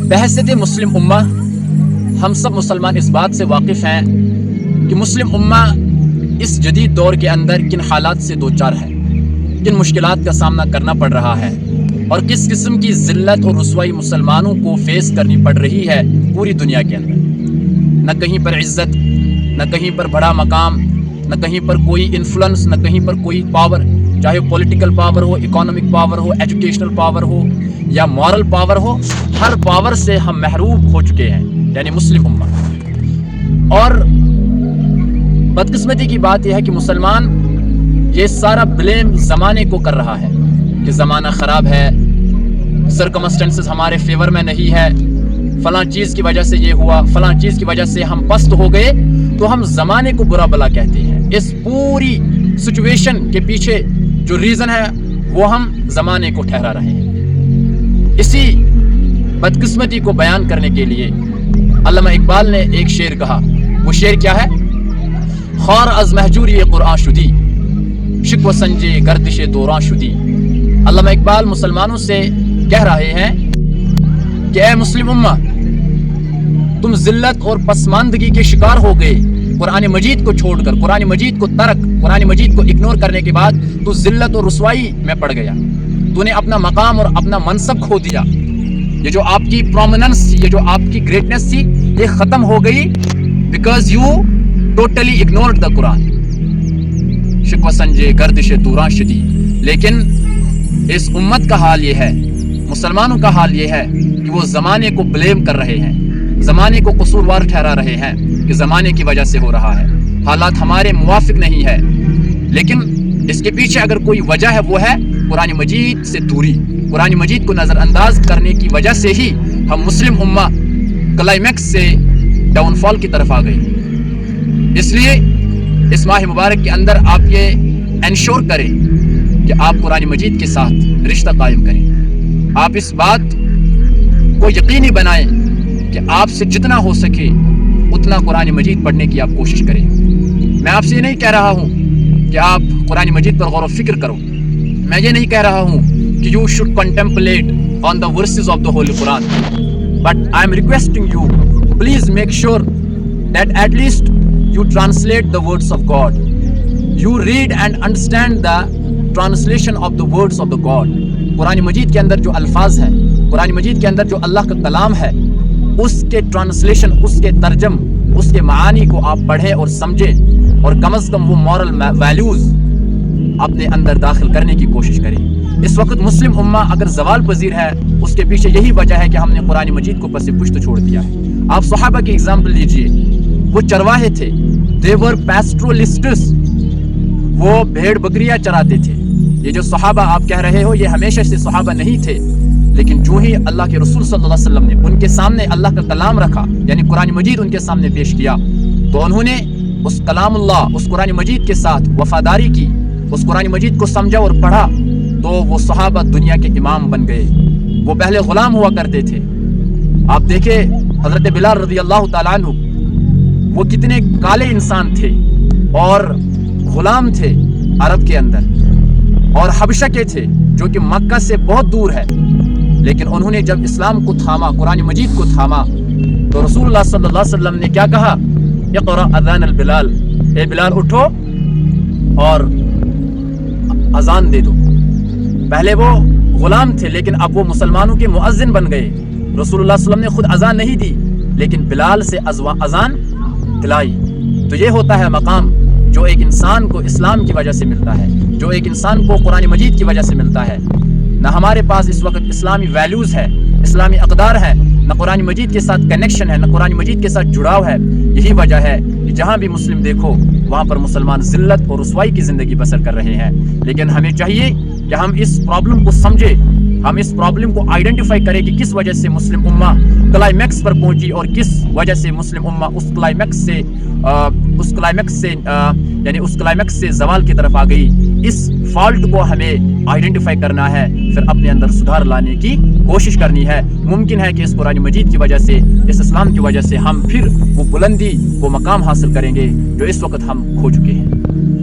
بحیثیت مسلم امہ ہم سب مسلمان اس بات سے واقف ہیں کہ مسلم امہ اس جدید دور کے اندر کن حالات سے دوچار ہے، کن مشکلات کا سامنا کرنا پڑ رہا ہے، اور کس قسم کی ذلت اور رسوائی مسلمانوں کو فیس کرنی پڑ رہی ہے پوری دنیا کے اندر۔ نہ کہیں پر عزت، نہ کہیں پر بڑا مقام، نہ کہیں پر کوئی انفلوئنس، نہ کہیں پر کوئی پاور، چاہے پولیٹیکل پاور ہو، اکانومک پاور ہو، ایجوکیشنل پاور ہو یا مورل پاور ہو، ہر پاور سے ہم محروم ہو چکے ہیں، یعنی مسلم امہ۔ اور بدقسمتی کی بات یہ ہے کہ مسلمان یہ سارا بلیم زمانے کو کر رہا ہے کہ زمانہ خراب ہے، سرکمسٹنسز ہمارے فیور میں نہیں ہے، فلاں چیز کی وجہ سے یہ ہوا، فلاں چیز کی وجہ سے ہم پست ہو گئے، تو ہم زمانے کو برا بلا کہتے ہیں۔ اس پوری سچویشن کے پیچھے جو ریزن ہے وہ ہم زمانے کو ٹھہرا رہے ہیں۔ اسی بدقسمتی کو بیان کرنے کے لیے علامہ اقبال نے ایک شعر کہا، وہ شعر کیا ہے؟ خار از محجوری قرآن شدی، شکوہ سنجے گردش دوران شدی۔ علامہ اقبال مسلمانوں سے کہہ رہے ہیں کہ اے مسلم امہ، تم ذلت اور پسماندگی کے شکار ہو گئے، قرآن مجید کو چھوڑ کر، قرآن مجید کو ترک، قرآن مجید کو اگنور کرنے کے بعد تو ذلت اور رسوائی میں پڑ گیا، تو نے اپنا مقام اور اپنا منصب کھو دیا، یہ جو آپ کی پرومیننس تھی، یہ جو آپ کی گریٹنس تھی، یہ ختم ہو گئی بیکاز یو ٹوٹلی اگنورڈ دا قرآن۔ شکوہ سنجے گردش دوران شدی۔ لیکن اس امت کا حال یہ ہے، مسلمانوں کا حال یہ ہے کہ وہ زمانے کو بلیم کر رہے ہیں، زمانے کو قصوروار ٹھہرا رہے ہیں کہ زمانے کی وجہ سے ہو رہا ہے، حالات ہمارے موافق نہیں ہے۔ لیکن اس کے پیچھے اگر کوئی وجہ ہے وہ ہے قرآن مجید سے دوری، قرآن مجید کو نظر انداز کرنے کی وجہ سے ہی ہم مسلم امہ کلائمیکس سے ڈاؤن فال کی طرف آ گئے۔ اس لیے اس ماہ مبارک کے اندر آپ یہ انشور کریں کہ آپ قرآن مجید کے ساتھ رشتہ قائم کریں، آپ اس بات کو یقینی بنائیں کہ آپ سے جتنا ہو سکے اتنا قرآن مجید پڑھنے کی آپ کوشش کریں۔ میں آپ سے یہ نہیں کہہ رہا ہوں کہ آپ قرآن مجید پر غور و فکر کرو، میں یہ نہیں کہہ رہا ہوں کہ you should contemplate on the verses of the Holy Quran, but I am requesting you, please make sure that at least you translate the words of God, you read and understand the translation of the words of the God۔ قرآن مجید کے اندر جو الفاظ ہیں، قرآن مجید کے اندر جو اللہ کا کلام ہے، اس کے ٹرانسلیشن، اس کے ترجم، اس کے معانی کو آپ پڑھیں اور سمجھیں، اور کم از کم وہ مورل ویلیوز اپنے اندر داخل کرنے کی کوشش کریں۔ اس وقت مسلم امہ اگر زوال پذیر ہے، اس کے پیچھے یہی وجہ ہے کہ ہم نے قرآن مجید کو پس پشت چھوڑ دیا ہے۔ آپ صحابہ کی اگزامپل لیجئے، وہ چرواہے تھے، they were pastoralists، وہ بھیڑ بکریاں چراتے تھے۔ یہ جو صحابہ آپ کہہ رہے ہو یہ ہمیشہ سے صحابہ نہیں تھے، لیکن جو ہی اللہ کے رسول صلی اللہ علیہ وسلم نے ان کے سامنے اللہ کا کلام رکھا، یعنی قرآن مجید ان کے سامنے پیش کیا، تو انہوں نے اس کلام اللہ، اس قرآن مجید کے ساتھ وفاداری کی، اس قرآن مجید کو سمجھا اور پڑھا، تو وہ صحابہ دنیا کے امام بن گئے۔ وہ پہلے غلام ہوا کرتے تھے، آپ دیکھیں حضرت بلال رضی اللہ تعالیٰ عنہ، وہ کتنے کالے انسان تھے اور غلام تھے عرب کے اندر، اور حبشہ کے تھے جو کہ مکہ سے بہت دور ہے، لیکن انہوں نے جب اسلام کو تھاما، قرآن مجید کو تھاما، تو رسول اللہ صلی اللہ علیہ وسلم نے کیا کہا؟ اقرأ اذان البلال، اے بلال اٹھو اور اذان دے دو۔ پہلے وہ غلام تھے لیکن اب وہ مسلمانوں کے مؤذن بن گئے۔ رسول اللہ صلی اللہ علیہ وسلم نے خود اذان نہیں دی لیکن بلال سے اذان دلائی۔ تو یہ ہوتا ہے مقام جو ایک انسان کو اسلام کی وجہ سے ملتا ہے، جو ایک انسان کو قرآن مجید کی وجہ سے ملتا ہے۔ نہ ہمارے پاس اس وقت اسلامی ویلیوز ہے، اسلامی اقدار ہے، نہ قرآن مجید کے ساتھ کنیکشن ہے، نہ قرآن مجید کے ساتھ جڑاؤ ہے۔ یہی وجہ ہے کہ جہاں بھی مسلم دیکھو وہاں پر مسلمان ذلت اور رسوائی کی زندگی بسر کر رہے ہیں۔ لیکن ہمیں چاہیے کہ ہم اس پرابلم کو سمجھیں، ہم اس پرابلم کو آئیڈینٹیفائی کریں کہ کس وجہ سے مسلم امہ کلائمیکس پر پہنچی اور کس وجہ سے مسلم امہ اس کلائمیکس سے زوال کی طرف آ گئی۔ اس فالٹ کو ہمیں آئیڈینٹیفائی کرنا ہے، پھر اپنے اندر سدھار لانے کی کوشش کرنی ہے۔ ممکن ہے کہ اس قرآن مجید کی وجہ سے، اس اسلام کی وجہ سے ہم پھر وہ بلندی، وہ مقام حاصل کریں گے جو اس وقت ہم کھو چکے ہیں۔